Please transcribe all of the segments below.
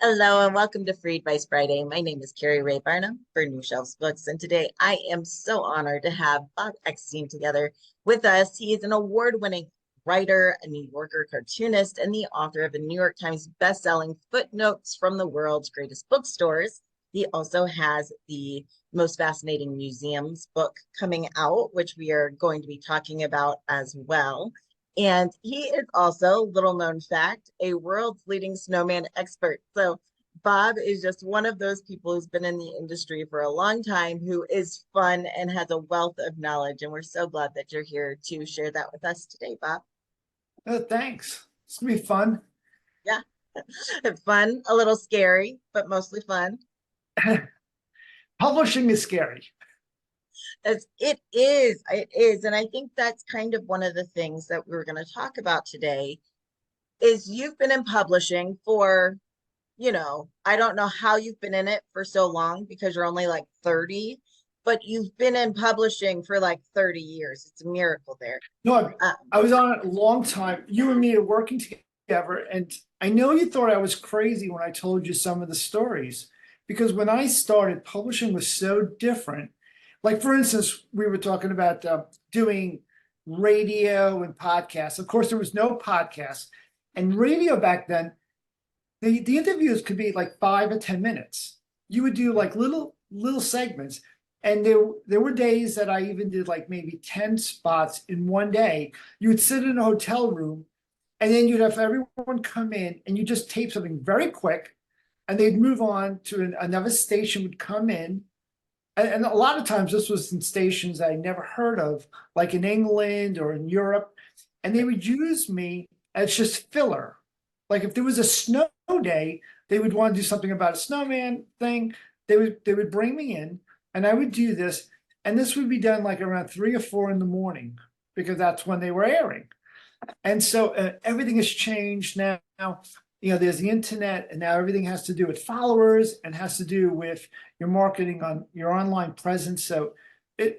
Hello and welcome to Free Advice Friday. My name is Keri Barnum for New Shelves Books, and today I am so honored to have Bob Eckstein together with us. He is an award-winning writer, a New Yorker cartoonist, and the author of the New York Times best-selling Footnotes from the World's Greatest Bookstores. He also has the Most Fascinating Museums book coming out, which we are going to be talking about as well. And he is also, little known fact, a world's leading snowman expert. So Bob is just one of those people who's been in the industry for a long time, who is fun and has a wealth of knowledge. And we're so glad that you're here to share that with us today, Bob. Thanks. It's gonna be fun. Yeah, fun, a little scary, but mostly fun. Publishing is scary. As it is. And I think that's kind of one of the things that we're going to talk about today is you've been in publishing for, I don't know how you've been in it for so long because you're only like 30, but you've been in publishing for like 30 years. It's a miracle there. No, I, Uh, I was on it a long time. You and me are working together, and I know you thought I was crazy when I told you some of the stories, because when I started, publishing was so different. Like, for instance, we were talking about doing radio and podcasts. Of course, there was no podcast, and radio back then, the interviews could be like 5 or 10 minutes. You would do like little segments. And there were days that I even did like maybe 10 spots in one day. You would sit in a hotel room and then you'd have everyone come in and you just tape something very quick and they'd move on to another station would come in. And a lot of times this was in stations I never heard of, like in England or in Europe. And they would use me as just filler. Like if there was a snow day, they would want to do something about a snowman thing. They would bring me in and I would do this. And this would be done like around 3 or 4 in the morning because that's when they were airing. And so everything has changed now. There's the internet, and now everything has to do with followers and has to do with your marketing on your online presence. So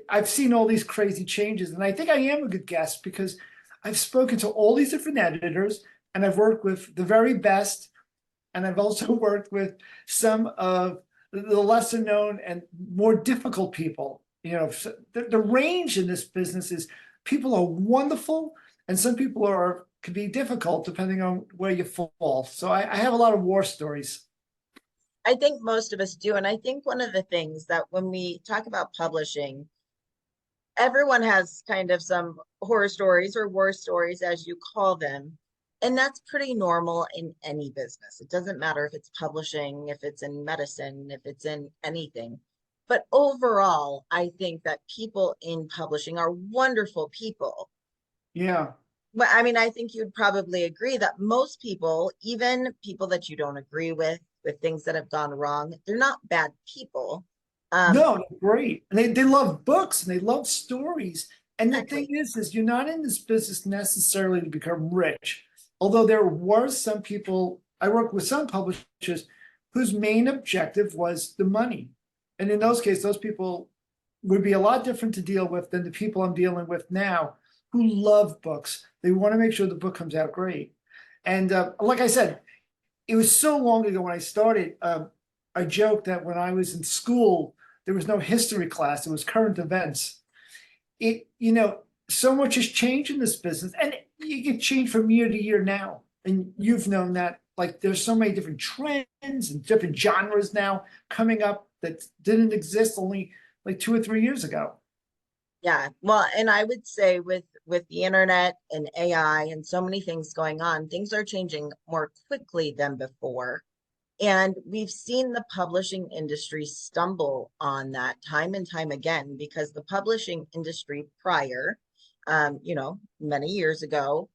I've seen all these crazy changes, and I think I am a good guest because I've spoken to all these different editors, and I've worked with the very best, and I've also worked with some of the lesser known and more difficult people. The range in this business is people are wonderful, and some people can be difficult depending on where you fall. So I have a lot of war stories. I think most of us do. And I think one of the things that when we talk about publishing, everyone has kind of some horror stories or war stories, as you call them. And that's pretty normal in any business. It doesn't matter if it's publishing, if it's in medicine, if it's in anything. But overall, I think that people in publishing are wonderful people. Yeah. But I mean, I think you'd probably agree that most people, even people that you don't agree with things that have gone wrong, they're not bad people. Um, No, they're great. And they love books and they love stories. And the thing exactly. is you're not in this business necessarily to become rich. Although there were some people, I worked with some publishers whose main objective was the money. And in those cases, those people would be a lot different to deal with than the people I'm dealing with now who love books. They want to make sure the book comes out great. And like I said, it was so long ago when I started. I joked that when I was in school, there was no history class, it was current events. So much has changed in this business, and you can change from year to year now. And you've known that, like, there's so many different trends and different genres now coming up that didn't exist only like 2 or 3 years ago. Yeah. Well, and I would say with the internet and AI and so many things going on, things are changing more quickly than before. And we've seen the publishing industry stumble on that time and time again because the publishing industry prior, many years ago,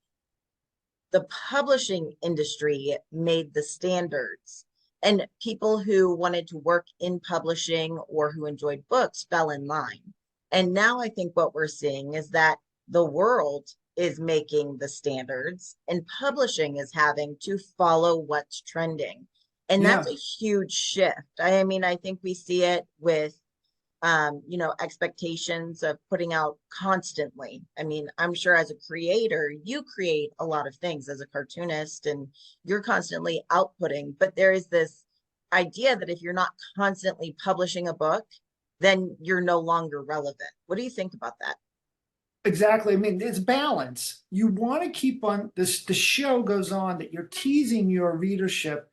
the publishing industry made the standards. And people who wanted to work in publishing or who enjoyed books fell in line. And now I think what we're seeing is that the world is making the standards and publishing is having to follow what's trending. And that's Yeah. a huge shift. I mean, I think we see it with expectations of putting out constantly. I mean, I'm sure as a creator, you create a lot of things as a cartoonist and you're constantly outputting, but there is this idea that if you're not constantly publishing a book, then you're no longer relevant. What do you think about that? Exactly. I mean, it's balance. You want to keep on this, the show goes on that you're teasing your readership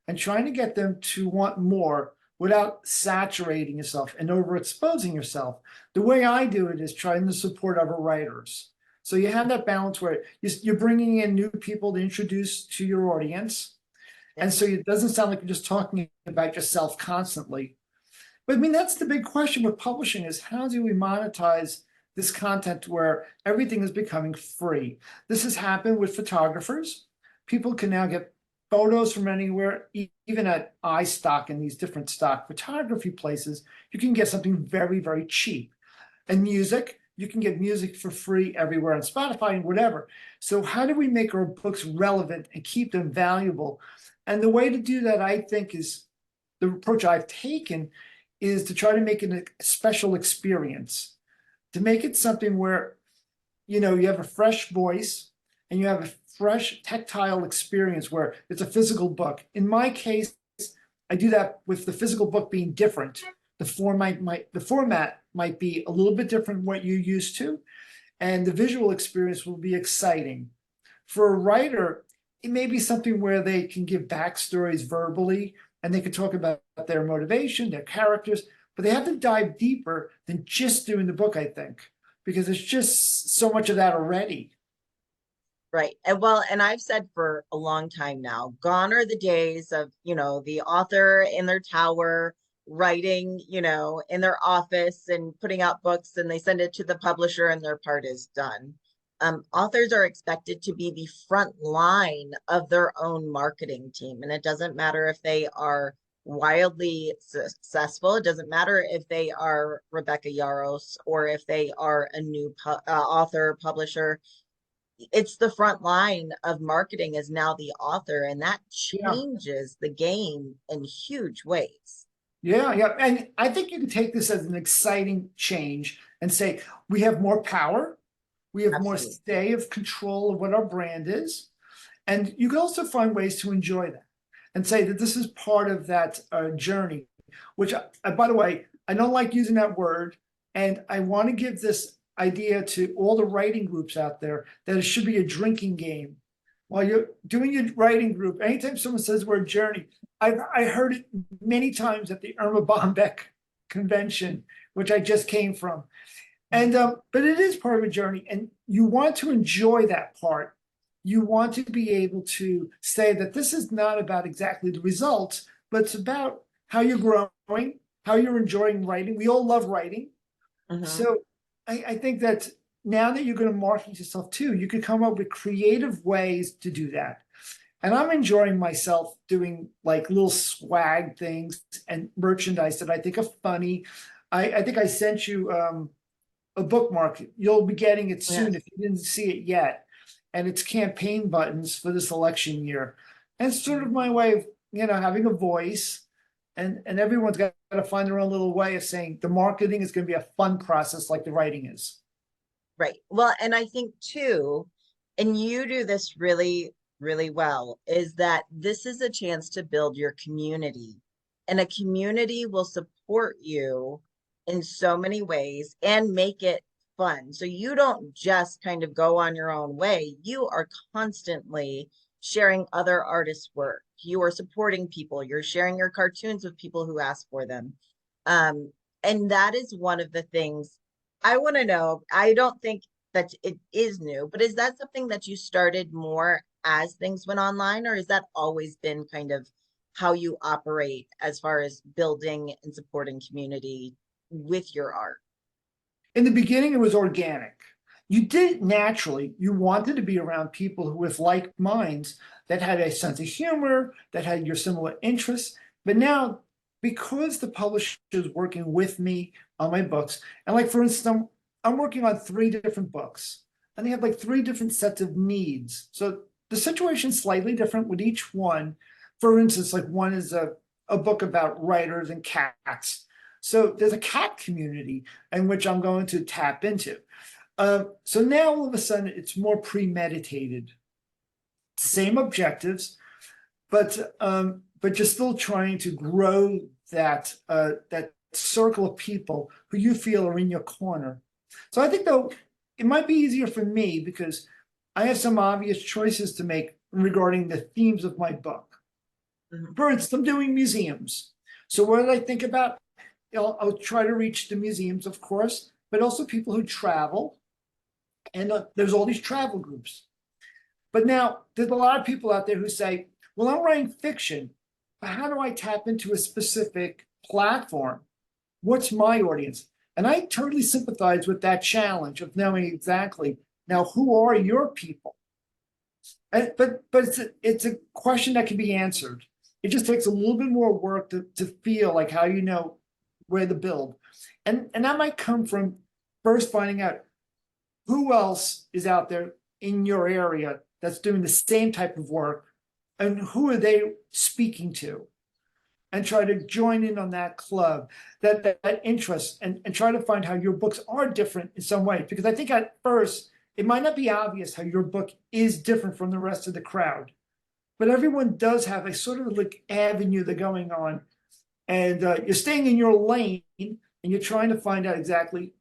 and trying to get them to want more without saturating yourself and overexposing yourself. The way I do it is trying to support other writers. So you have that balance where you're bringing in new people to introduce to your audience. And so it doesn't sound like you're just talking about yourself constantly. But I mean, that's the big question with publishing is how do we monetize this content where everything is becoming free? This has happened with photographers. People can now get photos from anywhere, even at iStock and these different stock photography places. You can get something very, very cheap. And music, you can get music for free everywhere on Spotify and whatever. So how do we make our books relevant and keep them valuable? And the way to do that, I think, is the approach I've taken is to try to make it a special experience, to make it something where, you know, you have a fresh voice and you have a fresh tactile experience where it's a physical book. In my case, I do that with the physical book being different. The format might be a little bit different from what you're used to, and the visual experience will be exciting. For a writer, it may be something where they can give backstories verbally and they can talk about their motivation, their characters, but they have to dive deeper than just doing the book, I think, because there's just so much of that already. Right. And well, and I've said for a long time now, gone are the days of, the author in their tower writing, in their office and putting out books and they send it to the publisher and their part is done. Authors are expected to be the front line of their own marketing team. And it doesn't matter if they are wildly successful. It doesn't matter if they are Rebecca Yarros or if they are a new author, publisher. It's the front line of marketing is now the author, and that Yeah. changes the game in huge ways. Yeah, yeah. And I think you can take this as an exciting change and say we have more power, we have more Absolutely. say of control of what our brand is. And you can also find ways to enjoy that and say that this is part of that journey, which, by the way, I don't like using that word. And I want to give this idea to all the writing groups out there that it should be a drinking game. While you're doing your writing group, anytime someone says the word journey, I heard it many times at the Irma Bombeck convention, which I just came from. And but it is part of a journey, and you want to enjoy that part. You want to be able to say that this is not about exactly the results, but it's about how you're growing, how you're enjoying writing. We all love writing. Mhm. So I think that now that you're going to market yourself too, you could come up with creative ways to do that. And I'm enjoying myself doing like little swag things and merchandise that I think are funny. I think I sent you a bookmark. You'll be getting it soon if Yes. you didn't see it yet. And it's campaign buttons for this election year. And it's sort of my way of, having a voice. And everyone's got to find their own little way of saying the marketing is going to be a fun process like the writing is. Right. Well, and I think too, and you do this really, really well, is that this is a chance to build your community. And a community will support you in so many ways and make it fun. So you don't just kind of go on your own way. You are constantly sharing other artists' work. You are supporting people. You're sharing your cartoons with people who ask for them. And that is one of the things I want to know. I don't think that it is new, but is that something that you started more as things went online, or has that always been kind of how you operate as far as building and supporting community with your art? In the beginning, it was organic. You did it naturally. You wanted to be around people who, with like minds, that had a sense of humor, that had your similar interests. But now, because the publisher is working with me on my books, and like for instance, I'm working on 3 different books, and they have like 3 different sets of needs. So the situation's slightly different with each one. For instance, like one is a book about writers and cats. So there's a cat community in which I'm going to tap into. So now all of a sudden it's more premeditated. Same objectives, but but you're still trying to grow that circle of people who you feel are in your corner. So I think though it might be easier for me because I have some obvious choices to make regarding the themes of my book. Mhm. For instance, I'm doing museums. So what did I think about? I'll try to reach the museums, of course, but also people who travel. And there's all these travel groups. But now there's a lot of people out there who say, well, I'm writing fiction, but how do I tap into a specific platform? What's my audience? And I totally sympathize with that challenge of knowing exactly now who are your people. But it's a question that can be answered. It just takes a little bit more work to feel like how you know where to build. And that might come from first finding out who else is out there in your area that's doing the same type of work and who are they speaking to, and try to join in on that club, that interest, and try to find how your books are different in some way. Because I think at first it might not be obvious how your book is different from the rest of the crowd, but everyone does have a sort of like avenue they're going on, and you're staying in your lane and you're trying to find out exactly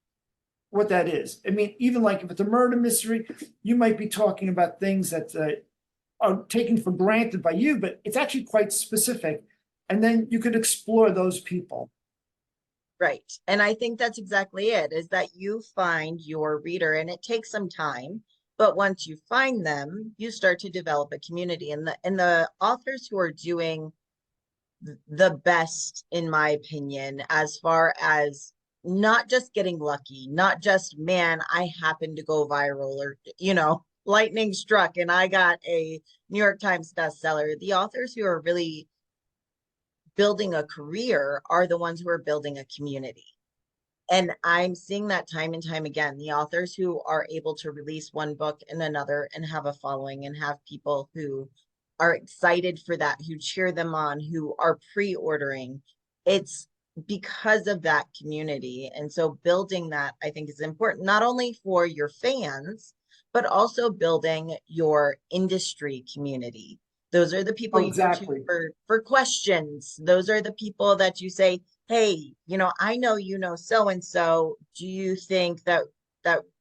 what that is. I mean, even like if it's a murder mystery, you might be talking about things that are taken for granted by you, but it's actually quite specific. And then you could explore those people. Right. And I think that's exactly it, is that you find your reader and it takes some time, but once you find them, you start to develop a community. And the authors who are doing the best, in my opinion, as far as not just getting lucky, not just, man, I happened to go viral or, lightning struck and I got a New York Times bestseller. The authors who are really building a career are the ones who are building a community. And I'm seeing that time and time again. The authors who are able to release one book and another and have a following and have people who are excited for that, who cheer them on, who are pre-ordering, it's because of that community. And so building that, I think, is important, not only for your fans, but also building your industry community. Those are the people Oh, you go to exactly. for questions. Those are the people that you say, hey, I know so and so. Do you think that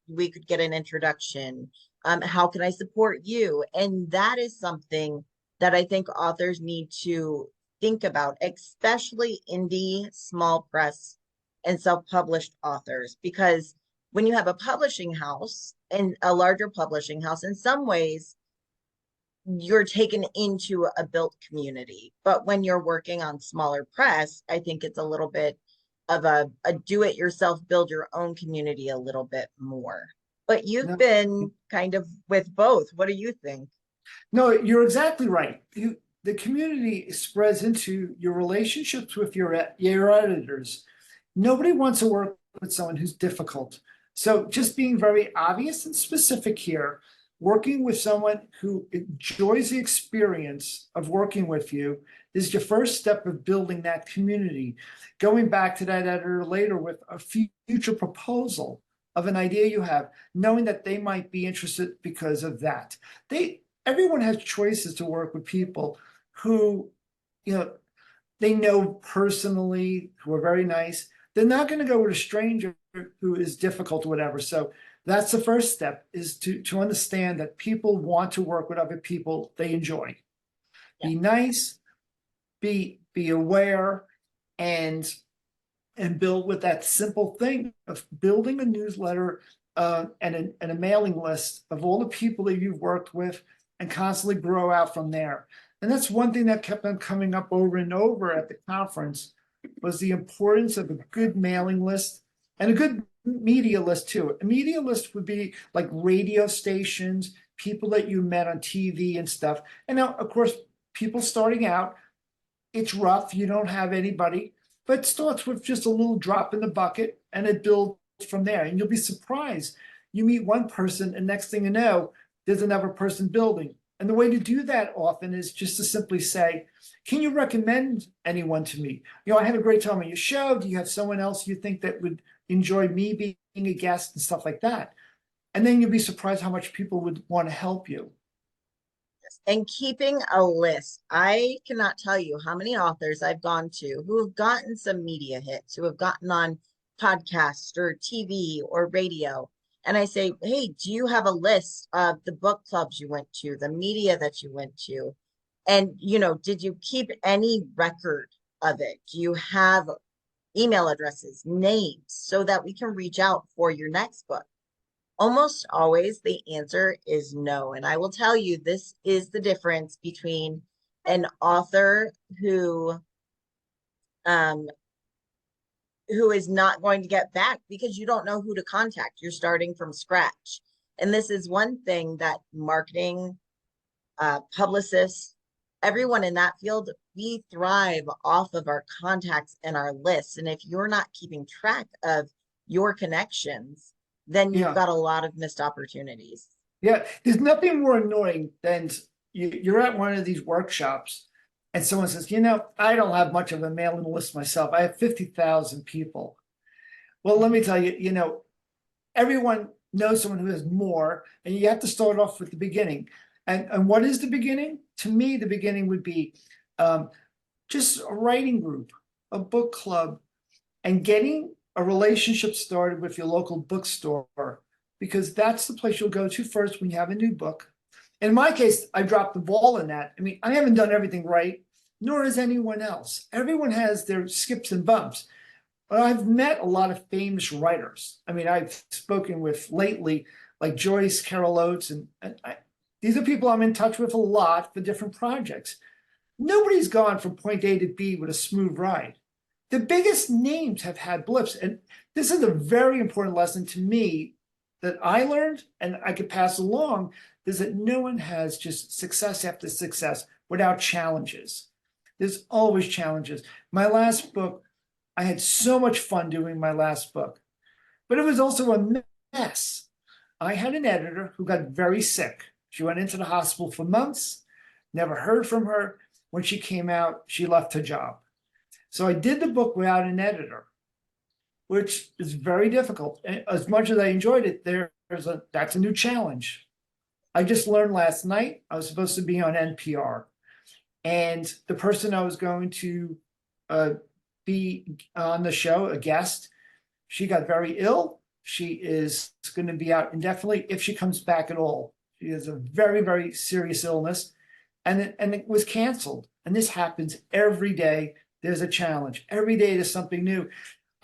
we could get an introduction? How can I support you? And that is something that I think authors need to think about, especially indie, small press, and self-published authors, because when you have a publishing house and a larger publishing house, in some ways you're taken into a built community. But when you're working on smaller press, I think it's a little bit of a do it yourself, build your own community a little bit more. But you've No, been kind of with both. What do you think? no, you're exactly right. The community spreads into your relationships with your editors. Nobody wants to work with someone who's difficult. So just being very obvious and specific here, working with someone who enjoys the experience of working with you is your first step of building that community. Going back to that editor later with a future proposal of an idea you have, knowing that they might be interested because of that. Everyone has choices to work with people who, you know, they know personally, who are very nice. They're not going to go with a stranger who is difficult or whatever. So that's the first step, is to understand that people want to work with other people they enjoy. Yeah. Be nice, be aware, and build with that simple thing of building a newsletter and a mailing list of all the people that you've worked with, and constantly grow out from there. And that's one thing that kept on coming up over and over at the conference, was the importance of a good mailing list and a good media list too. A media list would be like radio stations, people that you met on TV and stuff. And now, of course, people starting out, it's rough. You don't have anybody, but it starts with just a little drop in the bucket and it builds from there. And you'll be surprised. You meet one person, and next thing you know, there's another person building. And the way to do that often is just to simply say, can you recommend anyone to me? I had a great time on your show. Do you have someone else you think that would enjoy me being a guest and stuff like that? And then you'll be surprised how much people would want to help you. And keeping a list. I cannot tell you how many authors I've gone to who have gotten some media hits, who have gotten on podcasts or TV or radio. And I say, hey, do you have a list of the book clubs you went to, the media that you went to? And, did you keep any record of it? Do you have email addresses, names, so that we can reach out for your next book? Almost always the answer is no. And I will tell you, this is the difference between an author um, who is not going to get back because you don't know who to contact. You're starting from scratch. And this is one thing that marketing, publicists, everyone in that field, we thrive off of our contacts and our lists. And if you're not keeping track of your connections, then you've Yeah. got a lot of missed opportunities. Yeah, there's nothing more annoying than you're at one of these workshops and someone says, I don't have much of a mailing list myself. I have 50,000 people. Well, let me tell you, everyone knows someone who has more, and you have to start off with the beginning. And what is the beginning? To me, the beginning would be just a writing group, a book club, and getting a relationship started with your local bookstore, because that's the place you'll go to first when you have a new book. In my case, I dropped the ball in that. I mean, I haven't done everything right, nor has anyone else. Everyone has their skips and bumps. But I've met a lot of famous writers. I mean, I've spoken with lately, like Joyce Carol Oates, and these are people I'm in touch with a lot for different projects. Nobody's gone from point A to B with a smooth ride. The biggest names have had blips. And this is a very important lesson to me that I learned and I could pass along, is that no one has just success after success without challenges. There's always challenges. My last book, I had so much fun doing my last book, but it was also a mess. I had an editor who got very sick. She went into the hospital for months, never heard from her. When she came out, she left her job. So I did the book without an editor, which is very difficult. As much as I enjoyed it, that's a new challenge. I just learned last night I was supposed to be on NPR, and the person I was going to be on the show, a guest, she got very ill. She is going to be out indefinitely if she comes back at all. She has a very, very serious illness, and it was canceled. And this happens every day. There's a challenge. Every day there's something new.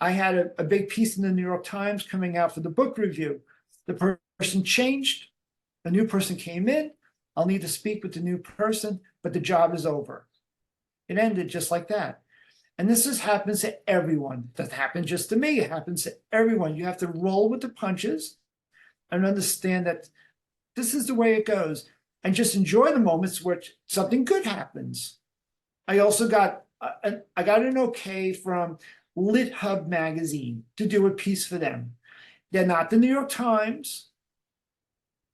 I had a big piece in the New York Times coming out for the book review. The person changed. A new person came in. I'll need to speak with the new person, but the job is over. It ended just like that. And this happens to everyone. It doesn't happen just to me. It happens to everyone. You have to roll with the punches and understand that this is the way it goes, and just enjoy the moments where something good happens. I also got an okay from Lit Hub magazine to do a piece for them. They're not the New York Times,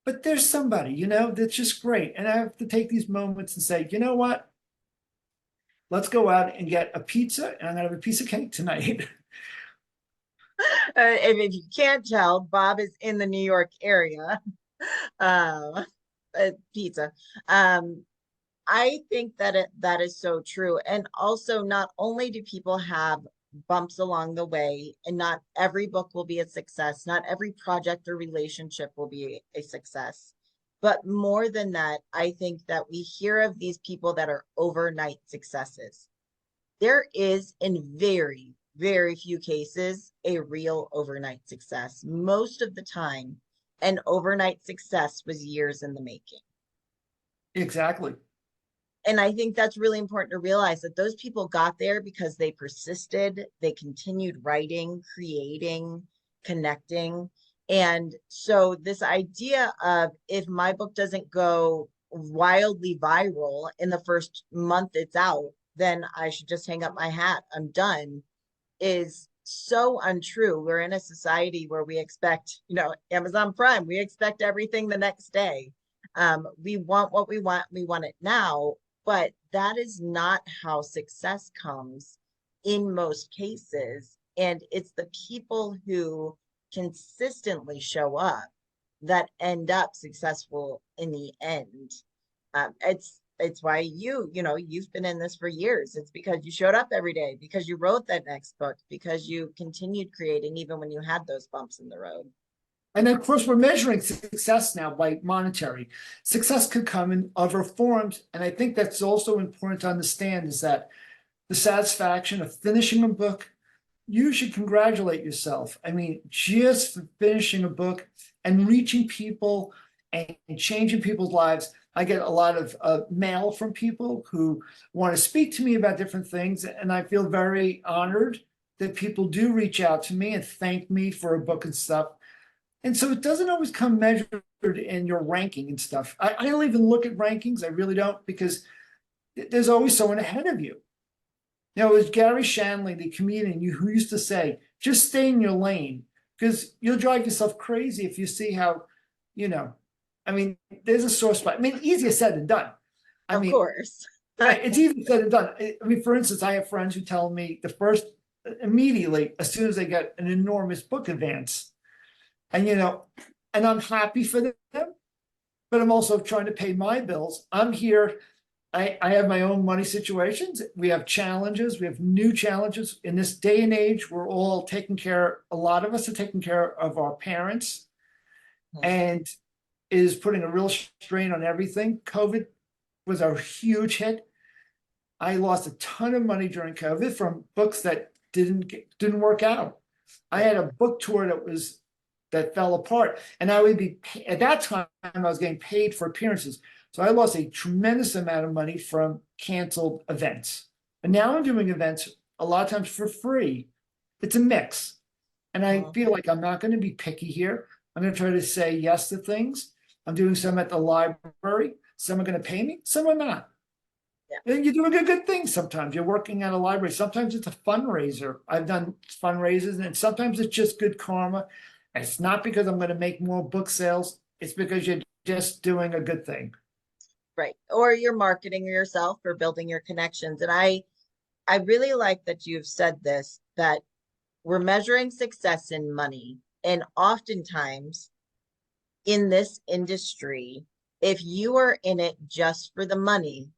but there's somebody, that's just great. And I have to take these moments and say, you know what? Let's go out and get a pizza, and I'm gonna have a piece of cake tonight. And if you can't tell, Bob is in the New York area. Um, Pizza. Um, I think that is so true. And also, not only do people have bumps along the way, and not every book will be a success, not every project or relationship will be a success. But more than that, I think that we hear of these people that are overnight successes. There is, in very, very few cases, a real overnight success. Most of the time, an overnight success was years in the making. Exactly. And I think that's really important to realize that those people got there because they persisted, they continued writing, creating, connecting. And so, this idea of, if my book doesn't go wildly viral in the first month it's out, then I should just hang up my hat, I'm done, is so untrue. We're in a society where we expect, Amazon Prime, we expect everything the next day. We want what we want it now, but that is not how success comes in most cases. And it's the people who consistently show up that end up successful in the end. It's why you've been in this for years. It's because you showed up every day, because you wrote that next book, because you continued creating even when you had those bumps in the road. And then, of course, we're measuring success now by monetary. Success could come in other forms. And I think that's also important to understand is that the satisfaction of finishing a book, you should congratulate yourself. I mean, just for finishing a book and reaching people and changing people's lives. I get a lot of mail from people who want to speak to me about different things. And I feel very honored that people do reach out to me and thank me for a book and stuff. And so it doesn't always come measured in your ranking and stuff. I don't even look at rankings. I really don't, because there's always someone ahead of you. You know, it was Gary Shanley, the comedian, who used to say, just stay in your lane, because you'll drive yourself crazy if you see how, I mean, there's a sore spot. I mean, easier said than done. I Of mean, course. it's easier said than done. I mean, for instance, I have friends who tell me immediately, as soon as they get an enormous book advance, and and I'm happy for them, but I'm also trying to pay my bills. I'm here. I have my own money situations. We have challenges. We have new challenges in this day and age. We're all taking care. A lot of us are taking care of our parents, and is putting a real strain on everything. COVID was a huge hit. I lost a ton of money during COVID from books that didn't work out. I had a book tour that fell apart, and I would be at that time I was getting paid for appearances. So I lost a tremendous amount of money from canceled events. And now I'm doing events a lot of times for free. It's a mix. And I feel like I'm not going to be picky here. I'm going to try to say yes to things. I'm doing some at the library. Some are going to pay me, some are not. Yeah. And you're doing a good thing sometimes. You're working at a library. Sometimes it's a fundraiser. I've done fundraisers, and sometimes it's just good karma. And it's not because I'm going to make more book sales. It's because you're just doing a good thing. Right. Or you're marketing yourself or building your connections. And I really like that you've said this, that we're measuring success in money. And oftentimes in this industry, if you are in it just for the money,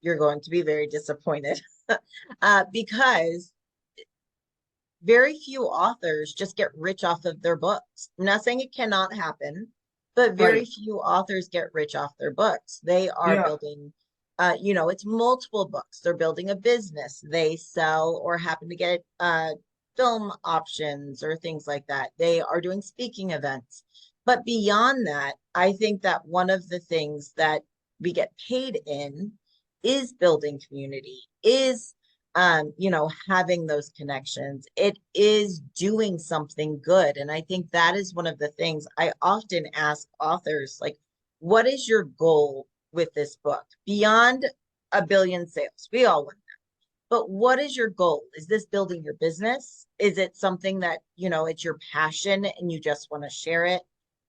you're going to be very disappointed because very few authors just get rich off of their books. I'm not saying it cannot happen, but very Right. few authors get rich off their books. They are Yeah. building, it's multiple books. They're building a business. They sell or happen to get film options or things like that. They are doing speaking events. But beyond that, I think that one of the things that we get paid in is building community, is having those connections. It is doing something good. And I think that is one of the things I often ask authors, like, what is your goal with this book beyond a billion sales? We all want that. But what is your goal? Is this building your business? Is it something that, it's your passion and you just want to share it?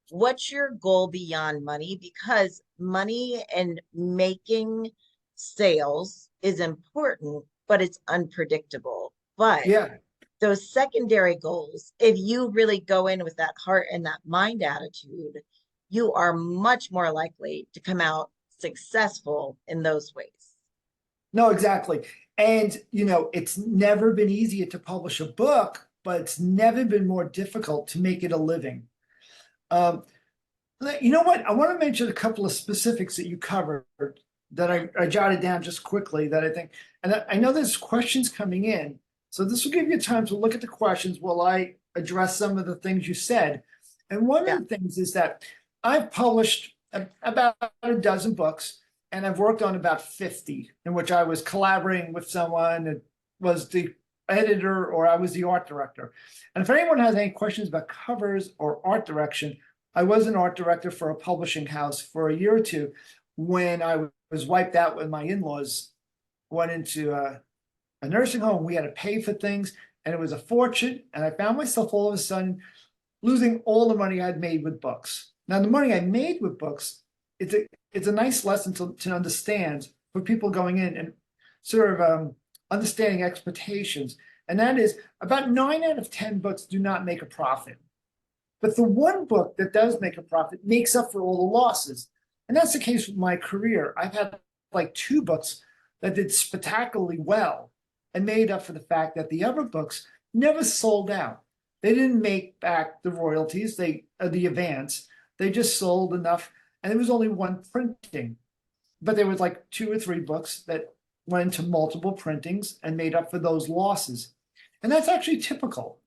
What's your goal beyond money? Because money and making sales is important, but it's unpredictable. But Yeah. those secondary goals, if you really go in with that heart and that mind attitude, you are much more likely to come out successful in those ways. No, exactly. And, it's never been easier to publish a book, but it's never been more difficult to make it a living. Um, you know what? I want to mention a couple of specifics that you covered that I jotted down just quickly that I think, and I know there's questions coming in. So this will give you time to look at the questions while I address some of the things you said. And one Yeah. of the things is that I've published about a dozen books, and I've worked on about 50 in which I was collaborating with someone that was the editor or I was the art director. And if anyone has any questions about covers or art direction, I was an art director for a publishing house for a year or two when I was wiped out when my in-laws went into a nursing home. We had to pay for things, and it was a fortune. And I found myself all of a sudden losing all the money I'd made with books. Now, the money I made with books, it's a nice lesson to understand for people going in and sort of understanding expectations. And that is about 9 out of 10 books do not make a profit. But the one book that does make a profit makes up for all the losses. And that's the case with my career. I've had like 2 books that did spectacularly well and made up for the fact that the other books never sold out. They didn't make back the royalties, the advance. They just sold enough, and there was only one printing. But there was like 2 or 3 books that went into multiple printings and made up for those losses. And that's actually typical.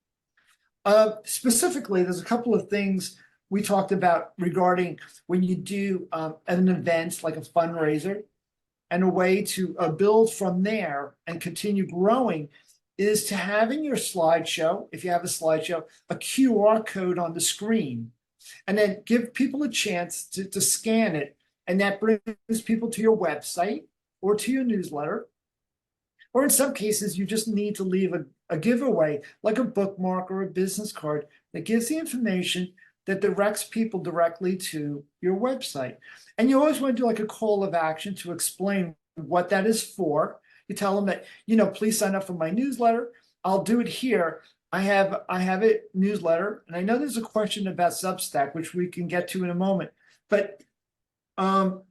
Specifically, there's a couple of things we talked about regarding when you do an event like a fundraiser, and a way to build from there and continue growing is to have in your slideshow, if you have a slideshow, a QR code on the screen, and then give people a chance to scan it. And that brings people to your website or to your newsletter. Or in some cases, you just need to leave a giveaway, like a bookmark or a business card that gives the information that directs people directly to your website. And you always want to do like a call of action to explain what that is for. You tell them that, please sign up for my newsletter. I'll do it here. I have a newsletter, and I know there's a question about Substack, which we can get to in a moment. But I'm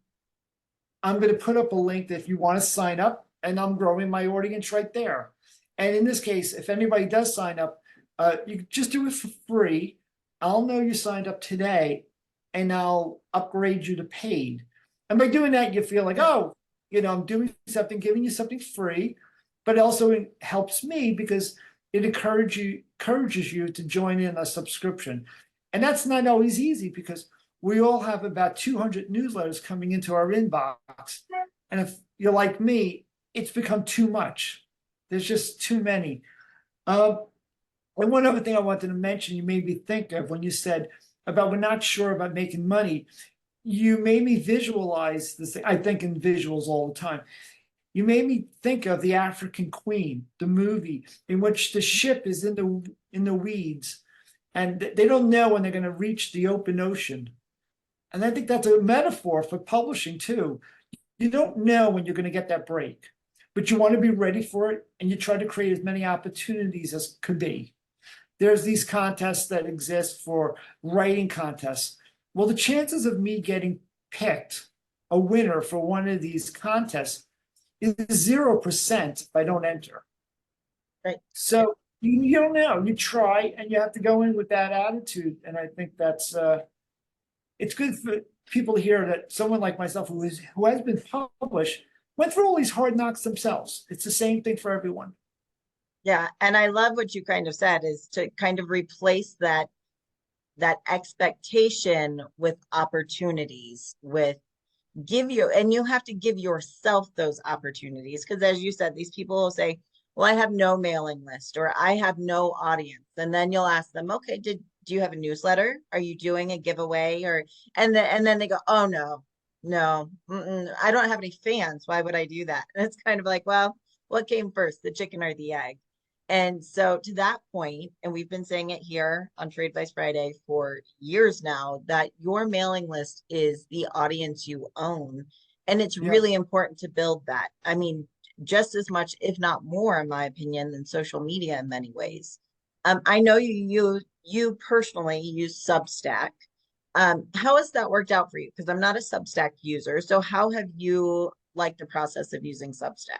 going to put up a link that if you want to sign up, and I'm growing my audience right there. And in this case, if anybody does sign up, you just do it for free. I'll know you signed up today, and I'll upgrade you to paid. And by doing that, you feel like, oh, I'm doing something, giving you something free, but also it helps me because it encourages you to join in a subscription. And that's not always easy because we all have about 200 newsletters coming into our inbox. And if you're like me, it's become too much. There's just too many. And one other thing I wanted to mention, you made me think of when you said about we're not sure about making money. You made me visualize this thing. I think in visuals all the time. You made me think of The African Queen, the movie in which the ship is in the weeds, and they don't know when they're going to reach the open ocean. And I think that's a metaphor for publishing too. You don't know when you're going to get that break, but you want to be ready for it, and you try to create as many opportunities as could be. There's these contests that exist for writing contests. Well, the chances of me getting picked a winner for one of these contests is 0% if I don't enter. Right. So you don't know. You try, and you have to go in with that attitude. And I think that's it's good for people to hear that someone like myself who has been published went through all these hard knocks themselves. It's the same thing for everyone. Yeah. And I love what you kind of said is to kind of replace that expectation with opportunities, with and you have to give yourself those opportunities. Because as you said, these people will say, well, I have no mailing list or I have no audience. And then you'll ask them, okay, do you have a newsletter? Are you doing a giveaway? And then they go, oh no, I don't have any fans. Why would I do that? And it's kind of like, well, what came first, the chicken or the egg? And so to that point, and we've been saying it here on Trade Advice Friday for years now, that your mailing list is the audience you own. And it's Yeah. really important to build that. I mean, just as much, if not more, in my opinion, than social media in many ways. I know you personally use Substack. How has that worked out for you? Because I'm not a Substack user. So how have you liked the process of using Substack?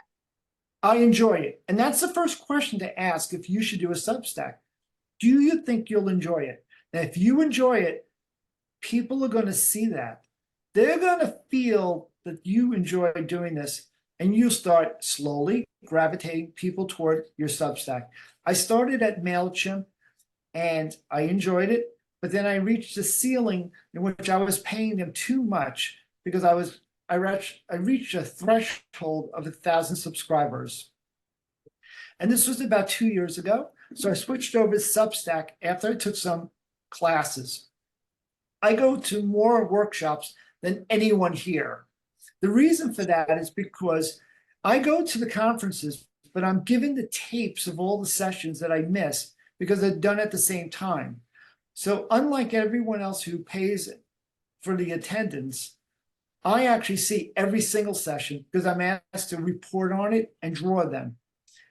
I enjoy it. And that's the first question to ask if you should do a Substack. Do you think you'll enjoy it? And if you enjoy it, people are going to see that. They're going to feel that you enjoy doing this, and you start slowly gravitating people toward your Substack. I started at MailChimp and I enjoyed it, but then I reached a ceiling in which I was paying them too much because I reached a threshold of 1,000 subscribers. And this was about 2 years ago. So I switched over to Substack after I took some classes. I go to more workshops than anyone here. The reason for that is because I go to the conferences, but I'm given the tapes of all the sessions that I missed because they're done at the same time. So unlike everyone else who pays for the attendance, I actually see every single session because I'm asked to report on it and draw them.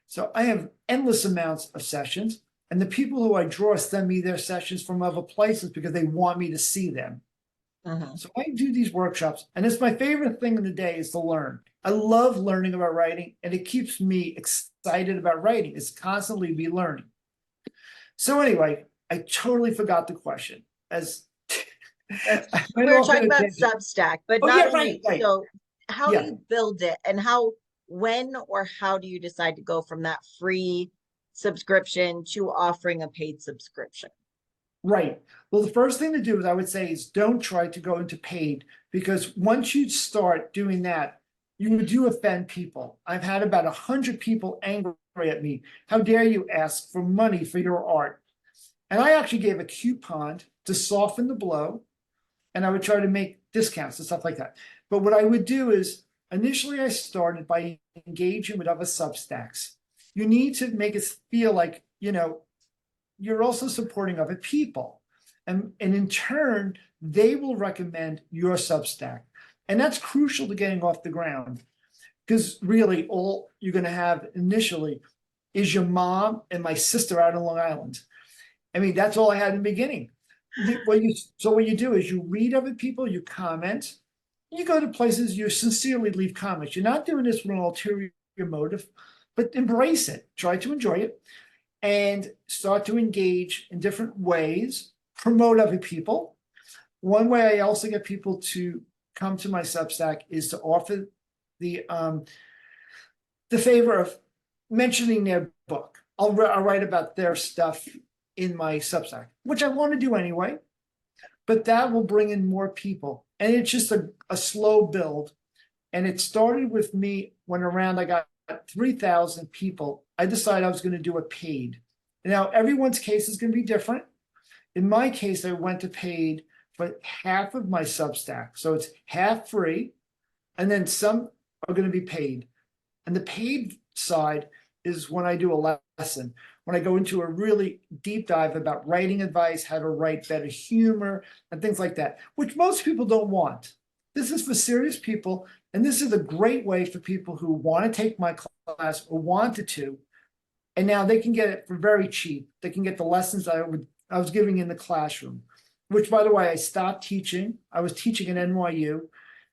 So I have endless amounts of sessions, and the people who I draw send me their sessions from other places because they want me to see them. Mhm. So I do these workshops, and it's my favorite thing in the day is to learn. I love learning about writing, and it keeps me excited about writing. It's constantly be learning. So anyway, I totally forgot the question as That's I went we were off in talking a about tangent. Substack, but Oh not yeah, right, only right. so how do Yeah, you build it and how when or how do you decide to go from that free subscription to offering a paid subscription? right. Well, the first thing to do is I would say is don't try to go into paid because once you start doing that, you do offend people. I've had about 100 people angry at me. How dare you ask for money for your art? And I actually gave a coupon to soften the blow, and I would try to make discounts and stuff like that. But what I would do is initially I started by engaging with other Substacks. You need to make it feel like, you're also supporting other people. And in turn, they will recommend your Substack. And that's crucial to getting off the ground because really all you're going to have initially is your mom and my sister out in Long Island. I mean, that's all I had in the beginning. What you do is you read other people, you comment, you go to places you sincerely leave comments. You're not doing this with an ulterior motive, but embrace it. Try to enjoy it and start to engage in different ways, promote other people. One way I also get people to come to my Substack is to offer the the favor of mentioning their book. I'll write about their stuff in my Substack, which I want to do anyway, but that will bring in more people. And it's just a slow build. And it started with me when around I got 3,000 people. I decided I was going to do a paid. Now, everyone's case is going to be different. In my case, I went to paid for half of my Substack. So it's half free, and then some are going to be paid. And the paid side is when I do a lesson, when I go into a really deep dive about writing advice, how to write better humor, and things like that, which most people don't want. This is for serious people, and this is a great way for people who want to take my class or wanted to, and now they can get it for very cheap. They can get the lessons I was giving in the classroom, which, by the way, I stopped teaching. I was teaching at NYU.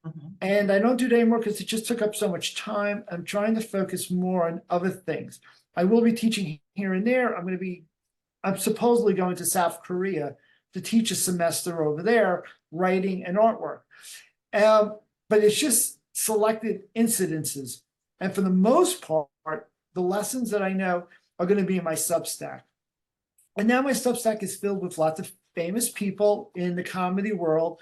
Mhm. And I don't do it anymore because it just took up so much time. I'm trying to focus more on other things. I will be teaching here and there. I'm supposedly going to South Korea to teach a semester over there, writing and artwork. But it's just selected incidences. And for the most part, the lessons that I know are going to be in my Substack. And now my Substack is filled with lots of famous people in the comedy world.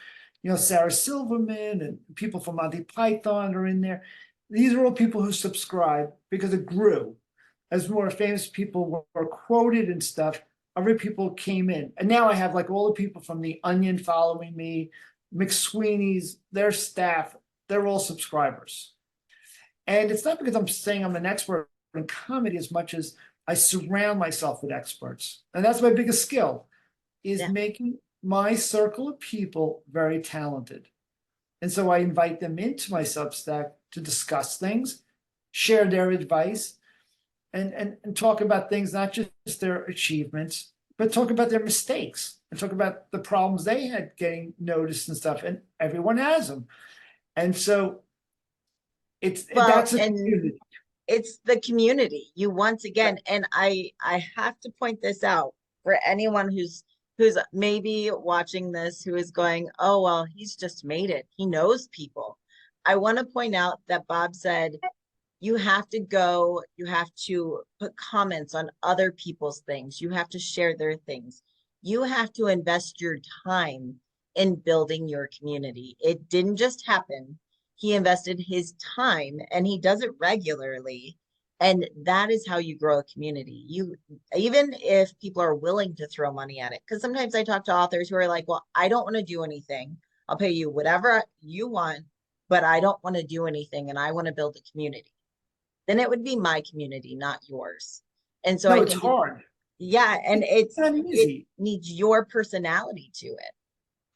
Sarah Silverman and people from Monty Python are in there. These are all people who subscribe because it grew. As more famous people were quoted and stuff, other people came in. And now I have like all the people from The Onion following me, McSweeney's, their staff, they're all subscribers. And it's not because I'm saying I'm an expert in comedy as much as I surround myself with experts. And that's my biggest skill is Yeah. making my circle of people very talented. And so I invite them into my Substack to discuss things, share their advice, and talk about things, not just their achievements, but talk about their mistakes and talk about the problems they had getting noticed and stuff. And everyone has them. And so Well, that's a and community. it's the community. You once Yeah. again, and I have to point this out for anyone who's maybe watching this who is going, "Oh, well, he's just made it. He knows people." I want to point out that Bob said you have to go, you have to put comments on other people's things. You have to share their things. You have to invest your time in building your community. It didn't just happen. He invested his time and he does it regularly. And that is how you grow a community. You, even if people are willing to throw money at it, because sometimes I talk to authors who are like, well, I don't want to do anything. I'll pay you whatever you want, but I don't want to do anything and I want to build a community. Then it would be my community, not yours. And so No, I it's think it, hard. yeah, and It's not it easy. needs your personality to it.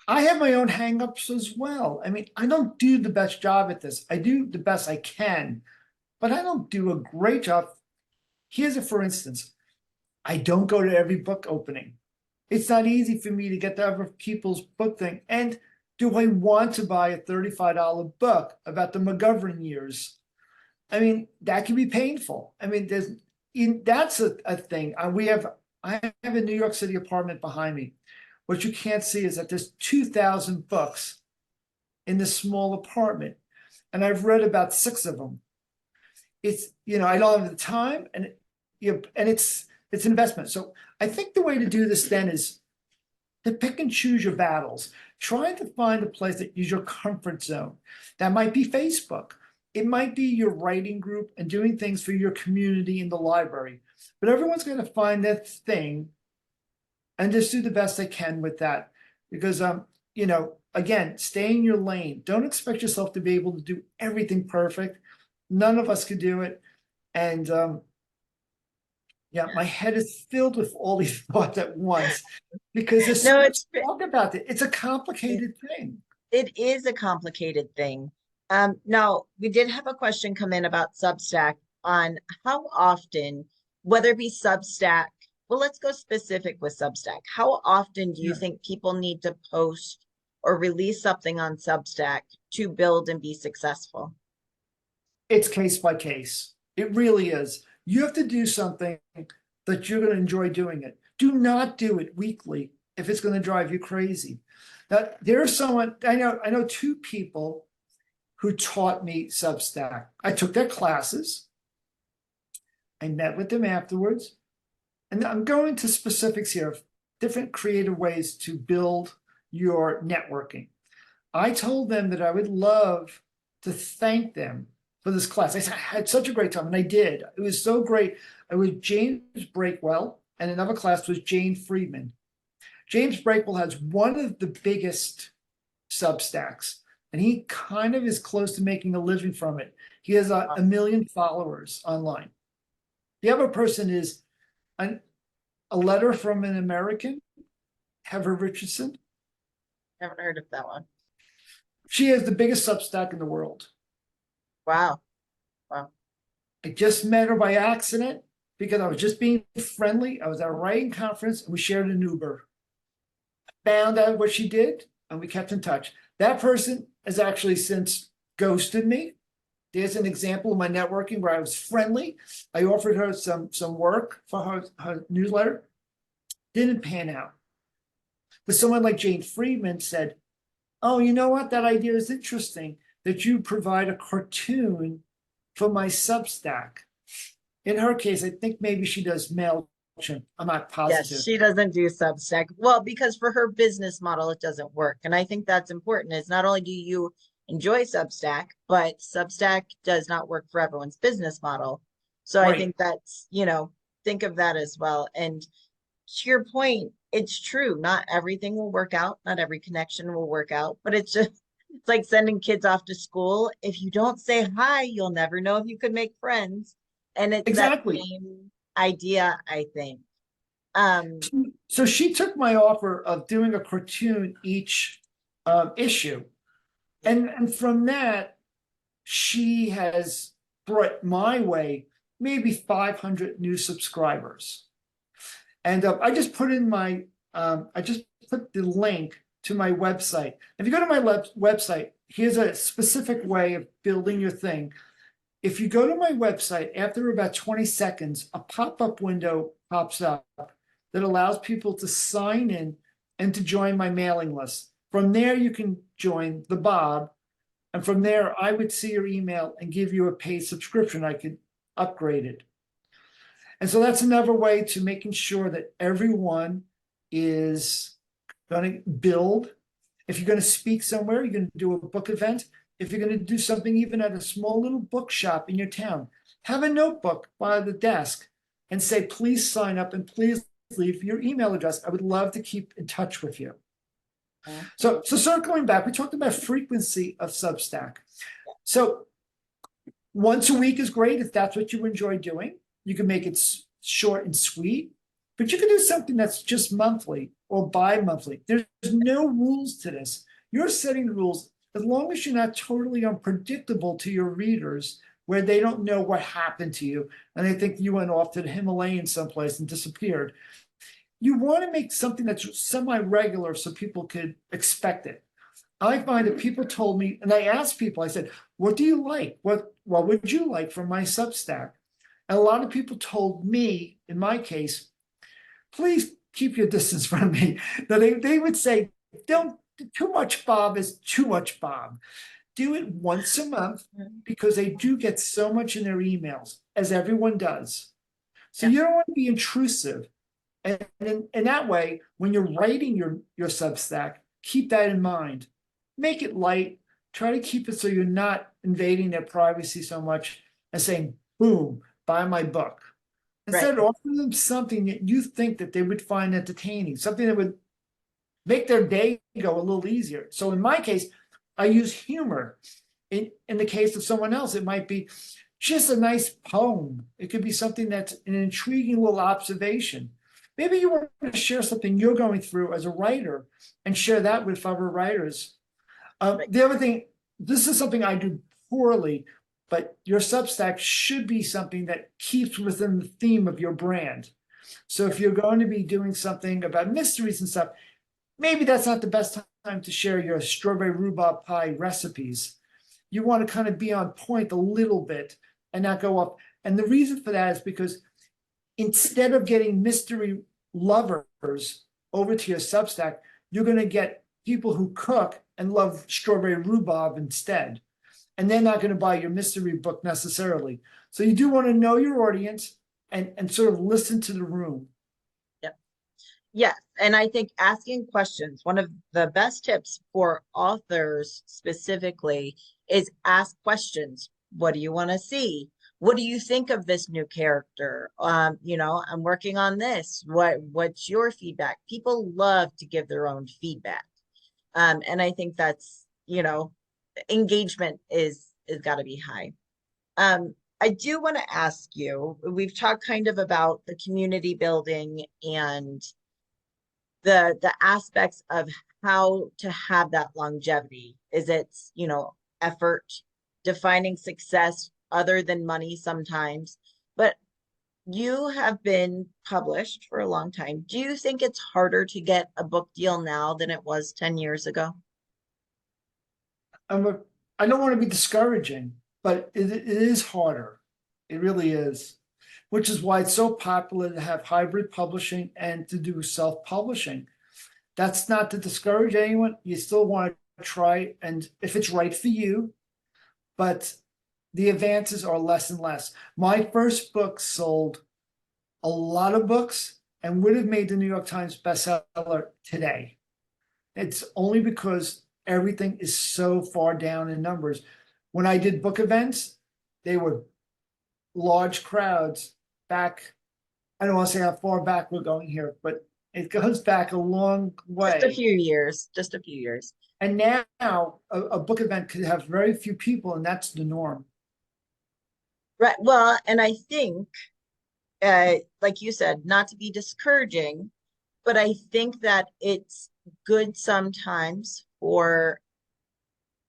I have my own hangups as well. I mean, I don't do the best job at this. I do the best I can, but I don't do a great job. Here's a for instance. I don't go to every book opening. It's not easy for me to get to other people's book thing. And Do I want to buy a $35 book about the McGovern years? I mean, that can be painful. I mean, that's a thing. I have a New York City apartment behind me. What you can't see is that there's 2,000 books in this small apartment, and I've read about 6 of them. It's, I don't have the time, and it's investment. So I think the way to do this then is to pick and choose your battles. Try to find a place that is your comfort zone. That might be Facebook. It might be your writing group and doing things for your community in the library. But everyone's going to find that thing and just do the best they can with that. Because, again, stay in your lane. Don't expect yourself to be able to do everything perfect. None of us could do it. And yeah, my head is filled with all these thoughts at once because there's so No, much to talk about it. It's a complicated thing. it is a complicated thing. Now, we did have a question come in about Substack on how often, whether it be Substack, well, let's go specific with Substack. How often do you Yeah. think people need to post or release something on Substack to build and be successful? It's case by case. It really is. You have to do something that you're going to enjoy doing it. Do not do it weekly if it's going to drive you crazy. Now, there's someone I know 2 people who taught me Substack. I took their classes. I met with them afterwards. And I'm going to specifics here of different creative ways to build your networking. I told them that I would love to thank them for this class. I had such a great time, and I did. It was so great. I was James Breakwell, and another class was Jane Friedman. James Breakwell has one of the biggest Substacks, and he kind of is close to making a living from it. He has a million followers online. The other person is a letter from an American, Heather Richardson. Haven't heard of that one. She has the biggest Substack in the world. Wow. Wow. I just met her by accident because I was just being friendly. I was at a writing conference and we shared an Uber. Found out what she did and we kept in touch. That person has actually since ghosted me. There's an example of my networking where I was friendly. I offered her some work for her newsletter. Didn't pan out. But someone like Jane Friedman said, oh, you know what? That idea is interesting, that you provide a cartoon for my Substack. In her case, I think maybe she does MailChimp. I'm not positive. Yes, she doesn't do Substack. Well, because for her business model, it doesn't work. And I think that's important is not only do you enjoy Substack, but Substack does not work for everyone's business model. So I Right. think that's, think of that as well. And to your point, it's true. Not everything will work out. Not every connection will work out, but it's like sending kids off to school. If you don't say hi, you'll never know if you could make friends. And it's that Exactly. same idea, I think. Um, So she took my offer of doing a cartoon each issue. And from that, she has brought my way maybe 500 new subscribers. And I just put the link to my website. If you go to my website, here's a specific way of building your thing. If you go to my website, after about 20 seconds, a pop-up window pops up that allows people to sign in and to join my mailing list. From there, you can join the Bob. And from there, I would see your email and give you a paid subscription. I could upgrade it. And so that's another way to making sure that everyone is going to build. If you're going to speak somewhere, you're going to do a book event. If you're going to do something even at a small little bookshop in your town, have a notebook by the desk and say, please sign up and please leave your email address. I would love to keep in touch with you. So circling back, we talked about frequency of Substack. So once a week is great if that's what you enjoy doing. You can make it short and sweet, but you can do something that's just monthly or bi-monthly. There's no rules to this. You're setting the rules as long as you're not totally unpredictable to your readers where they don't know what happened to you and they think you went off to the Himalayas someplace and disappeared. You want to make something that's semi-regular so people could expect it. I find that people told me, and I asked people, I said, what do you like? What would you like from my Substack? And a lot of people told me, in my case, please keep your distance from me. Now they would say, don't, too much Bob is too much Bob. Do it once a month because they do get so much in their emails, as everyone does. So Yeah, you don't want to be intrusive. And in that way, when you're writing your Substack, keep that in mind. Make it light. Try to keep it so you're not invading their privacy so much and saying, boom, buy my book. right. Instead, offer them something that you think that they would find entertaining, something that would make their day go a little easier. So in my case, I use humor. In the case of someone else, it might be just a nice poem. It could be something that's an intriguing little observation. Maybe you want to share something you're going through as a writer and share that with fellow writers. Right. The other thing, this is something I do poorly, but your Substack should be something that keeps within the theme of your brand. So if you're going to be doing something about mysteries and stuff, maybe that's not the best time to share your strawberry rhubarb pie recipes. You want to kind of be on point a little bit and not go up. And the reason for that is because instead of getting mystery lovers over to your Substack, you're going to get people who cook and love strawberry rhubarb instead. And they're not going to buy your mystery book necessarily. So you do want to know your audience and sort of listen to the room. Yep. Yes. And I think asking questions, one of the best tips for authors specifically is ask questions. What do you want to see? What do you think of this new character? I'm working on this. What's your feedback? People love to give their own feedback. And I think that's, engagement is got to be high. I do want to ask you, we've talked kind of about the community building and the aspects of how to have that longevity. Is it, effort, defining success other than money sometimes, but you have been published for a long time. Do you think it's harder to get a book deal now than it was 10 years ago? I'm a, I don't want to be discouraging, but it is harder. It really is, which is why it's so popular to have hybrid publishing and to do self-publishing. That's not to discourage anyone. You still want to try, and if it's right for you, but the advances are less and less. My first book sold a lot of books and would have made the New York Times bestseller today. It's only because everything is so far down in numbers. When I did book events, they were large crowds back. I don't want to say how far back we're going here, but it goes back a long Just a way. few years, just a few years. And now a book event could have very few people, and that's the norm. Right. Well, and I think, like you said, not to be discouraging, but I think that it's good sometimes for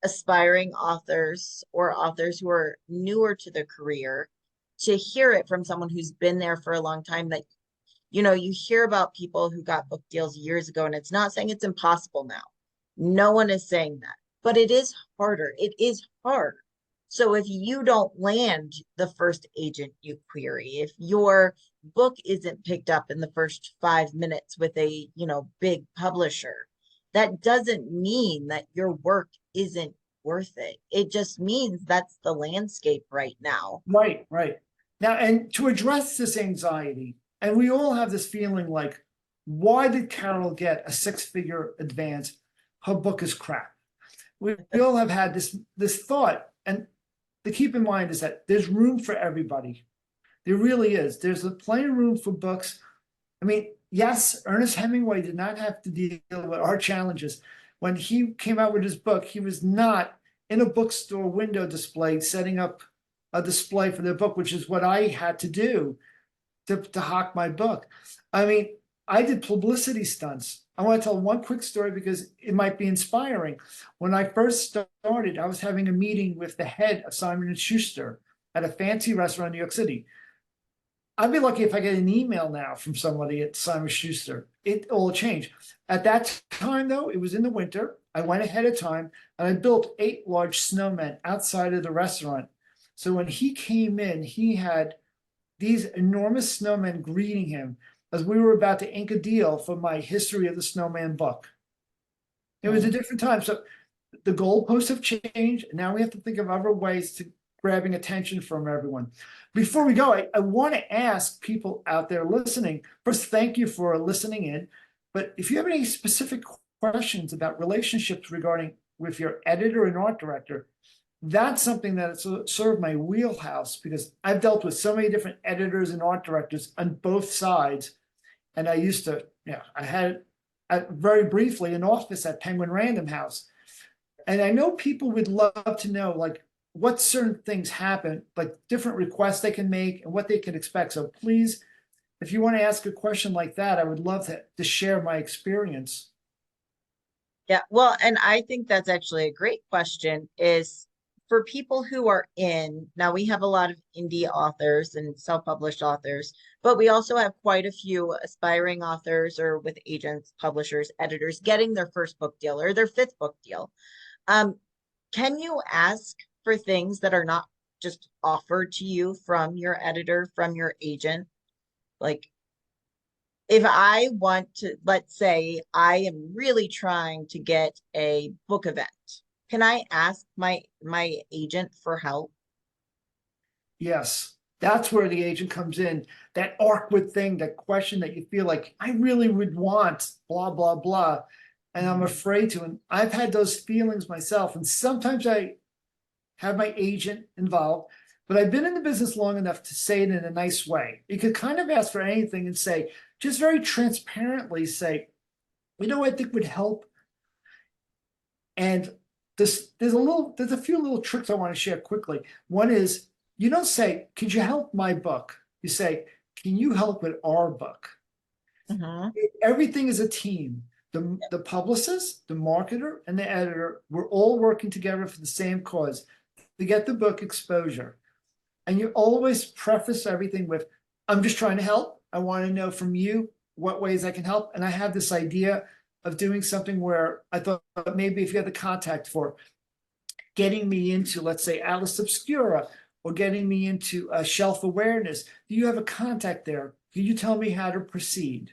aspiring authors or authors who are newer to the career to hear it from someone who's been there for a long time, that you hear about people who got book deals years ago, and it's not saying it's impossible now. No one is saying that, but it is harder. It is hard. So if you don't land the first agent you query, if your book isn't picked up in the first 5 minutes with a, big publisher, that doesn't mean that your work isn't worth it. It just means that's the landscape right now. Right, right. Now, and to address this anxiety, and we all have this feeling like, why did Carol get a six-figure advance? Her book is crap. We all have had this thought, and to keep in mind is that there's room for everybody. There really is. There's plenty of room for books. I mean, yes, Ernest Hemingway did not have to deal with our challenges. When he came out with his book, he was not in a bookstore window display setting up a display for their book, which is what I had to do to hawk my book. I mean, I did publicity stunts. I want to tell one quick story because it might be inspiring. When I first started, I was having a meeting with the head of Simon & Schuster at a fancy restaurant in New York City. I'd be lucky if I get an email now from somebody at Simon Schuster. It all changed. At that time, though, it was in the winter. I went ahead of time and I built 8 large snowmen outside of the restaurant. So when he came in, he had these enormous snowmen greeting him as we were about to ink a deal for my History of the Snowman book. It was a different time. So the goalposts have changed. And now we have to think of other ways to grabbing attention from everyone. Before we go, I want to ask people out there listening, first, thank you for listening in. But if you have any specific questions about relationships regarding with your editor and art director, that's something that's sort of my wheelhouse because I've dealt with so many different editors and art directors on both sides. And I used to, I had very briefly an office at Penguin Random House. And I know people would love to know, like, what certain things happen, like different requests they can make and what they can expect. So please, if you want to ask a question like that, I would love to share my experience. Yeah, well, and I think that's actually a great question is for people who are now we have a lot of indie authors and self-published authors, but we also have quite a few aspiring authors or with agents, publishers, editors getting their first book deal or their fifth book deal. Can you ask for things that are not just offered to you from your editor, from your agent? Like, if I want to, let's say I am really trying to get a book event, can I ask my agent for help? Yes, that's where the agent comes in. That awkward thing, that question that you feel like I really would want, blah, blah, blah. And I'm afraid to. And I've had those feelings myself. And sometimes I have my agent involved, but I've been in the business long enough to say it in a nice way. You could kind of ask for anything and say, just very transparently say, I think would help. And there's a few little tricks I want to share quickly. One is you don't say, could you help my book? You say, can you help with our book? Mhm. Everything is a team. The publicist, the marketer, and the editor, we're all working together for the same cause, to get the book exposure. And you always preface everything with, I'm just trying to help. I want to know from you what ways I can help. And I have this idea of doing something where I thought maybe if you had the contact for getting me into, let's say, Atlas Obscura or getting me into shelf awareness, do you have a contact there? Can you tell me how to proceed?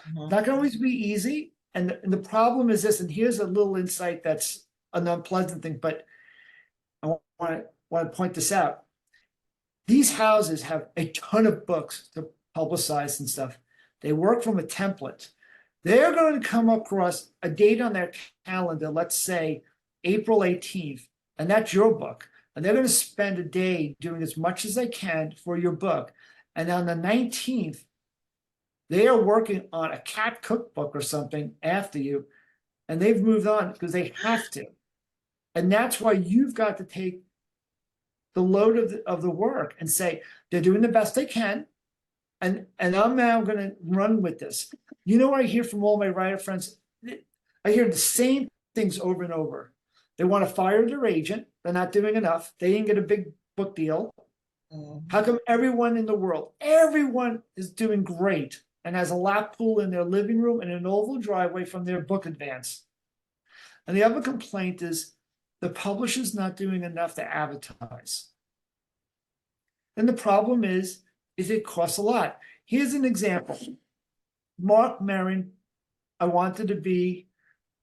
Mhm. Not going to always be easy. And the problem is this, and here's a little insight that's an unpleasant thing, but I want to point this out. These houses have a ton of books to publicize and stuff. They work from a template. They're going to come across a date on their calendar, let's say April 18th, and that's your book. And they're going to spend a day doing as much as they can for your book. And on the 19th, they are working on a cat cookbook or something after you, and they've moved on because they have to. And that's why you've got to take the load of the work and say they're doing the best they can, and I'm now going to run with this. What I hear from all my writer friends, I hear the same things over and over. They want to fire their agent. They're not doing enough. They didn't get a big book deal. How come everyone in the world, everyone is doing great and has a lap pool in their living room and an oval driveway from their book advance? And the other complaint is the publisher's not doing enough to advertise. And the problem is it costs a lot. Here's an example. Mark Maron, I wanted to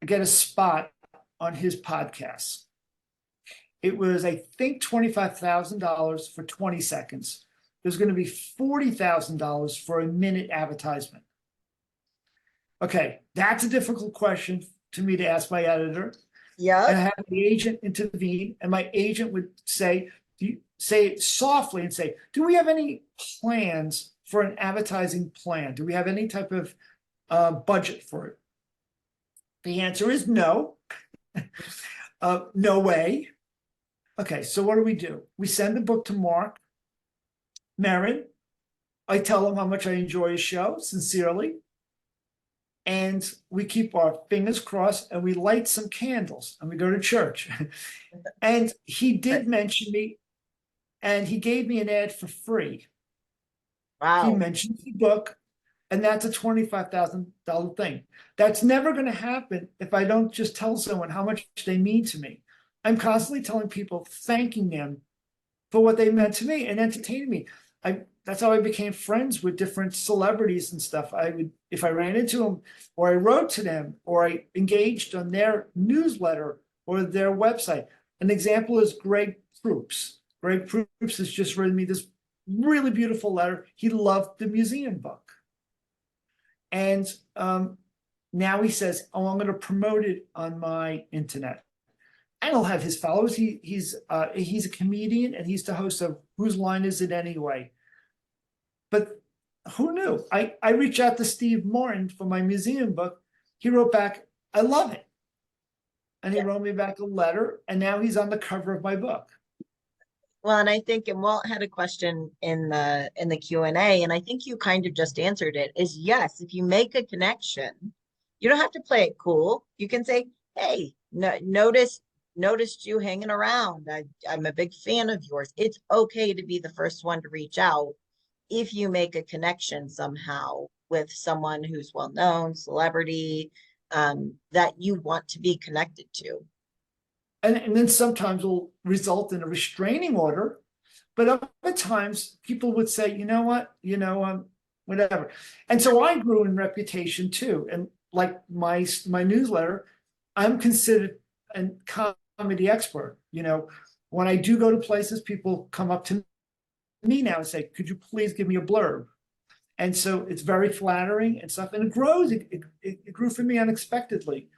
get a spot on his podcast. It was, I think, $25,000 for 20 seconds. There's going to be $40,000 for a minute advertisement. Okay, that's a difficult question to me to ask my editor. Yeah. And I have the agent intervene, and my agent would say it softly and say, do we have any plans for an advertising plan? Do we have any type of budget for it? The answer is no. No way. Okay, so what do? We send the book to Mark Maron. I tell him how much I enjoy his show, sincerely. And we keep our fingers crossed and we light some candles and we go to church. And he did mention me and he gave me an ad for free. He Wow. mentions the book, and that's a $25,000 thing. That's never going to happen if I don't just tell someone how much they mean to me. I'm constantly telling people, thanking them for what they meant to me and entertaining me. That's how I became friends with different celebrities and stuff. I would, if I ran into them, or I wrote to them, or I engaged on their newsletter or their website. An example is Greg Proops. Greg Proops has just written me this really beautiful letter. He loved the museum book. And now he says, oh, I'm going to promote it on my internet. And he'll have his followers. He's a comedian, and he's the host of Whose Line Is It Anyway? But who knew? I reached out to Steve Martin for my museum book. He wrote back, I love it. And he Yeah. wrote me back a letter, and now he's on the cover of my book. Well, and I think, and Walt had a question in the Q&A, and I think you kind of just answered it, is yes, if you make a connection, you don't have to play it cool. You can say, hey, no, noticed you hanging around. I'm a big fan of yours. It's okay to be the first one to reach out if you make a connection somehow with someone who's well known, celebrity, that you want to be connected to. And then sometimes will result in a restraining order. But other times people would say, you know what, whatever. And so I grew in reputation too. And like my newsletter, I'm considered a comedy expert. When I do go to places, people come up to me now and say, could you please give me a blurb? And so it's very flattering and stuff, and it grows. It grew for me unexpectedly.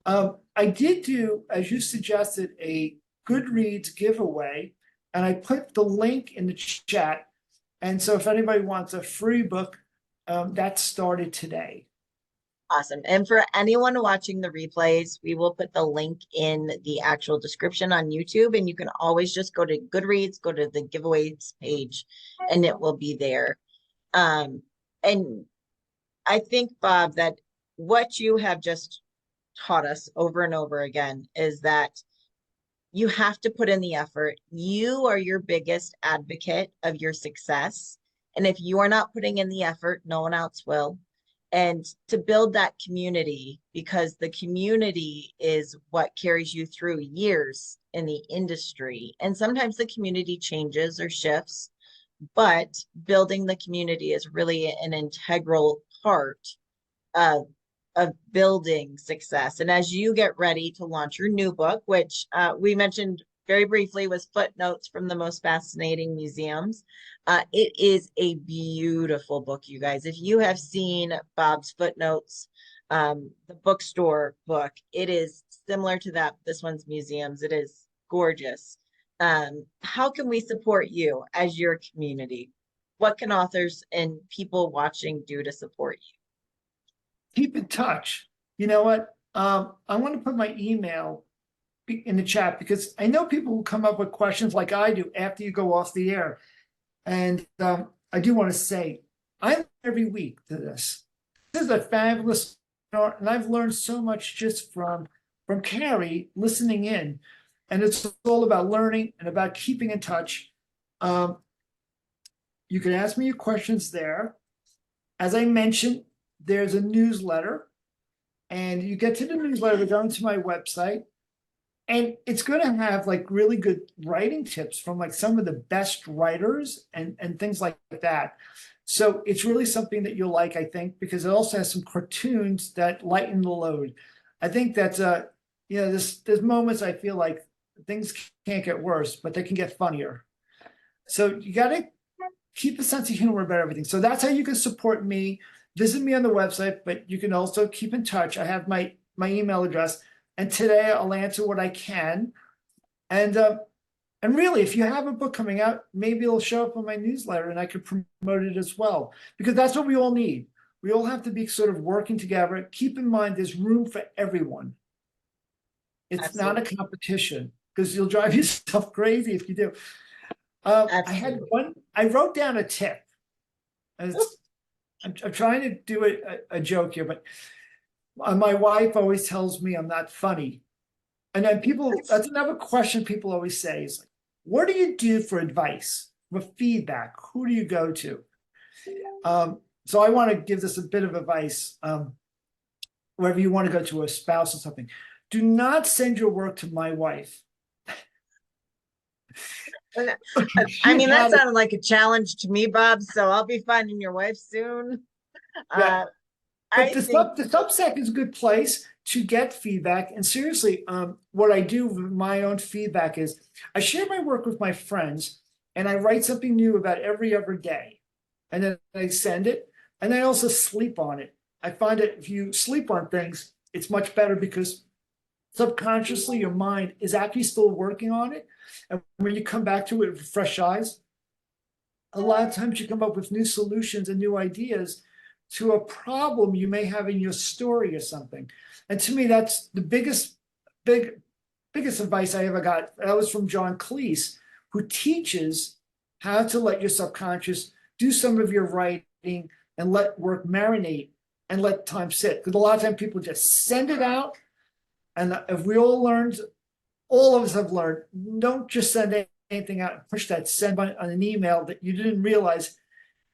I did do, as you suggested, a Goodreads giveaway, and I put the link in the chat. And so if anybody wants a free book, that started today. Awesome. And for anyone watching the replays, we will put the link in the actual description on YouTube, and you can always just go to Goodreads, go to the giveaways page, and it will be there. And I think, Bob, that what you have just taught us over and over again is that you have to put in the effort. You are your biggest advocate of your success. And if you are not putting in the effort, no one else will. And to build that community, because the community is what carries you through years in the industry. And sometimes the community changes or shifts, but building the community is really an integral part of building success. And as you get ready to launch your new book, which we mentioned very briefly was Footnotes from the Most Fascinating Museums, it is a beautiful book, you guys. If you have seen Bob's Footnotes, the bookstore book, it is similar to that. This one's museums. It is gorgeous. How can we support you as your community? What can authors and people watching do to support you? Keep in touch. You know what? I want to put my email in the chat, because I know people will come up with questions like I do after you go off the air. And I do want to say, I learn every week to this. This is a fabulous start, and I've learned so much just from Keri listening in. And it's all about learning and about keeping in touch. You can ask me your questions there. As I mentioned, there's a newsletter, and you get to the newsletter by going to my website. And it's going to have like really good writing tips from like some of the best writers and things like that. So it's really something that you'll like, I think, because it also has some cartoons that lighten the load. I think that's there's moments I feel like things can't get worse, but they can get funnier. So you got to keep a sense of humor about everything. So that's how you can support me. Visit me on the website, but you can also keep in touch. I have my email address. And today I'll answer what I can. And really, if you have a book coming out, maybe it'll show up on my newsletter and I could promote it as well. Because that's what we all need. We all have to be sort of working together. Keep in mind, there's room for everyone. It's not a competition, because you'll drive yourself crazy if you do. I wrote down a tip. I'm trying to do a joke here, but my wife always tells me I'm not funny. And then that's another question people always say is, like, what do you do for advice, for feedback? Who do you go to? So I want to give this a bit of advice. Wherever you want to go to a spouse or something, do not send your work to my wife. I She's mean, that had it. sounded like a challenge to me, Bob. So I'll be finding your wife soon. Yeah, Uh, but I think the Substack is a good place to get feedback. And seriously, what I do with my own feedback is I share my work with my friends, and I write something new about every other day, and then I send it, and I also sleep on it. I find that if you sleep on things, it's much better because subconsciously your mind is actually still working on it. And when you come back to it with fresh eyes, a lot of times you come up with new solutions and new ideas to a problem you may have in your story or something. And to me, that's the big, biggest advice I ever got. That was from John Cleese, who teaches how to let your subconscious do some of your writing and let work marinate and let time sit. Because a lot of times people just send it out. And if we all learned, all of us have learned, don't just send anything out and push that send button on an email that you didn't realize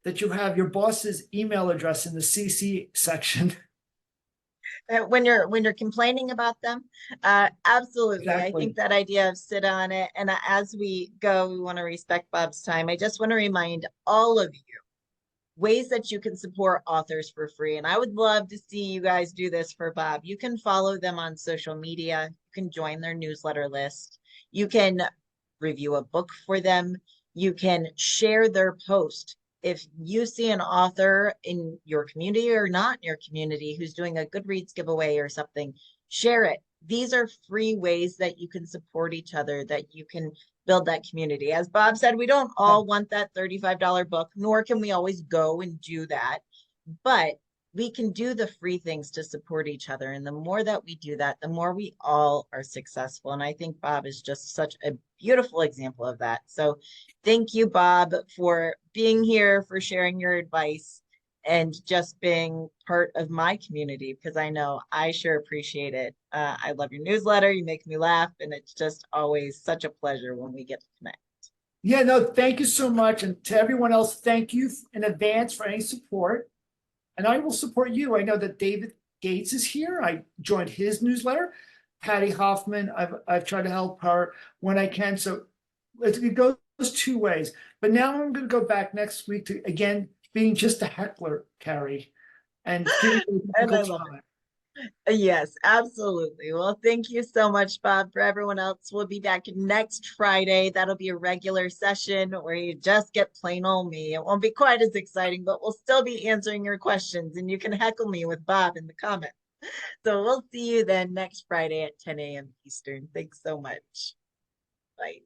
that you have your boss's email address in the CC section. when you're complaining about them, absolutely. I think Exactly. that idea of sit on it. And as we go, we want to respect Bob's time. I just want to remind all of you ways that you can support authors for free. And I would love to see you guys do this for Bob. You can follow them on social media. You can join their newsletter list. You can review a book for them. You can share their post. If you see an author in your community or not in your community who's doing a Goodreads giveaway or something, share it. These are free ways that you can support each other, that you can build that community. As Bob said, we don't Yeah. all want that $35 book, nor can we always go and do that. But we can do the free things to support each other. And the more that we do that, the more we all are successful. And I think Bob is just such a beautiful example of that. So thank you, Bob, for being here, for sharing your advice, and just being part of my community because I know I sure appreciate it. I love your newsletter. You make me laugh, and it's just always such a pleasure when we get to connect. Yeah, no, thank you so much. And to everyone else, thank you in advance for any support. And I will support you. I know that David Gates is here. I joined his newsletter. Patty Hoffman, I've tried to help her when I can. So it goes two ways. But now I'm going to go back next week to again being just a heckler, Keri, and giving you a And I difficult love time. it. Yes, absolutely. Well, thank you so much, Bob. For everyone else, we'll be back next Friday. That'll be a regular session where you just get plain old me. It won't be quite as exciting, but we'll still be answering your questions and you can heckle me with Bob in the comments. So we'll see you then next Friday at 10 a.m. Eastern. Thanks so much. Bye.